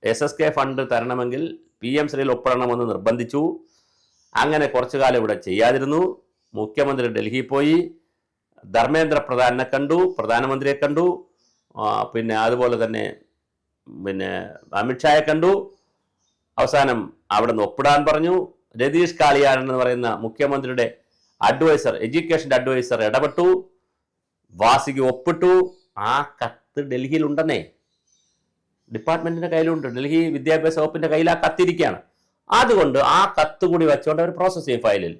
SSK fund തരണമെങ്കിൽ PM ശ്രീയിൽ ഒപ്പിടണമെന്ന് നിർബന്ധിച്ചു. അങ്ങനെ കുറച്ചു കാലം ഇവിടെ ചെയ്യാതിരുന്നു. മുഖ്യമന്ത്രി ഡൽഹിയിൽ പോയി, ധർമ്മേന്ദ്ര പ്രധാനെ കണ്ടു, പ്രധാനമന്ത്രിയെ കണ്ടു, പിന്നെ അതുപോലെ തന്നെ അമിത്ഷായെ കണ്ടു. അവസാനം അവിടെ നിന്ന് ഒപ്പിടാൻ പറഞ്ഞു. രതീഷ് കാളിയാൻ എന്ന് പറയുന്ന മുഖ്യമന്ത്രിയുടെ അഡ്വൈസർ, എഡ്യൂക്കേഷൻ്റെ അഡ്വൈസർ ഇടപെട്ടു, വാസിക്ക് ഒപ്പിട്ടു. ആ കത്ത് ഡൽഹിയിലുണ്ടെന്നേ, ഡിപ്പാർട്ട്മെന്റിന്റെ കയ്യിലുണ്ട്. ഡൽഹി വിദ്യാഭ്യാസ വകുപ്പിന്റെ കയ്യിൽ ആ കത്തിരിക്കുകയാണ്. അതുകൊണ്ട് ആ കത്ത് കൂടി വെച്ചുകൊണ്ട് അവർ പ്രോസസ് ചെയ്യും ഫയലിൽ.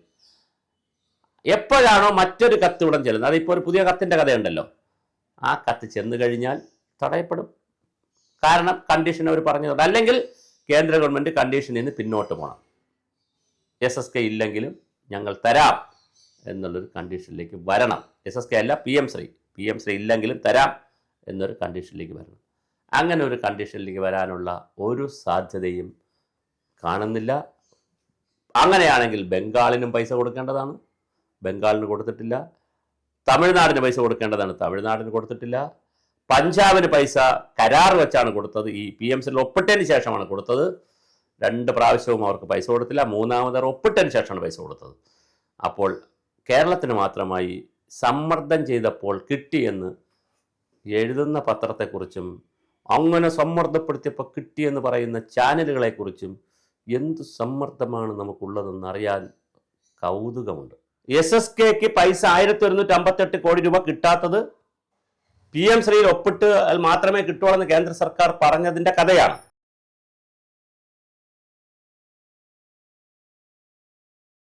എപ്പോഴാണോ മറ്റൊരു കത്ത് ഉടൻ ചെല്ലുന്നത്, അതിപ്പോൾ ഒരു പുതിയ കത്തിന്റെ കഥയുണ്ടല്ലോ, ആ കത്ത് ചെന്ന് കഴിഞ്ഞാൽ തടയപ്പെടും. കാരണം കണ്ടീഷൻ അവർ പറഞ്ഞത്. അല്ലെങ്കിൽ കേന്ദ്ര ഗവൺമെന്റ് കണ്ടീഷനിൽ നിന്ന് പിന്നോട്ട് പോകണം. SSK ഇല്ലെങ്കിലും ഞങ്ങൾ തരാം എന്നുള്ളൊരു കണ്ടീഷനിലേക്ക് വരണം. SSK അല്ല, PM ശ്രീ ഇല്ലെങ്കിലും തരാം എന്നൊരു കണ്ടീഷനിലേക്ക് വരണം. അങ്ങനെ ഒരു കണ്ടീഷനിലേക്ക് വരാനുള്ള ഒരു സാധ്യതയും കാണുന്നില്ല. അങ്ങനെയാണെങ്കിൽ ബംഗാളിനും പൈസ കൊടുക്കേണ്ടതാണ്, ബംഗാളിന് കൊടുത്തിട്ടില്ല. തമിഴ്നാടിന് പൈസ കൊടുക്കേണ്ടതാണ്, തമിഴ്നാടിന് കൊടുത്തിട്ടില്ല. പഞ്ചാബിന് പൈസ കരാർ വെച്ചാണ് കൊടുത്തത്, ഈ PM ശ്രീയിൽ ഒപ്പിട്ടതിന് ശേഷമാണ് കൊടുത്തത്. 2 പ്രാവശ്യവും അവർക്ക് പൈസ കൊടുത്തില്ല. 3ാമത് ഒപ്പിട്ടതിന് ശേഷമാണ് പൈസ കൊടുത്തത്. അപ്പോൾ കേരളത്തിന് മാത്രമായി സമ്മർദ്ദം ചെയ്തപ്പോൾ കിട്ടിയെന്ന് എഴുതുന്ന പത്രത്തെക്കുറിച്ചും അങ്ങനെ സമ്മർദ്ദപ്പെടുത്തിയപ്പോൾ കിട്ടിയെന്ന് പറയുന്ന ചാനലുകളെക്കുറിച്ചും എന്ത് സമ്മർദ്ദമാണ് നമുക്കുള്ളതെന്ന് അറിയാൻ കൗതുകമുണ്ട്. SSKക്ക് പൈസ 1158 കോടി രൂപ കിട്ടാത്തത് PM ശ്രീയിൽ ഒപ്പിട്ട് മാത്രമേ കിട്ടുള്ളൂ എന്ന് കേന്ദ്ര സർക്കാർ പറഞ്ഞതിൻ്റെ കഥയാണ്.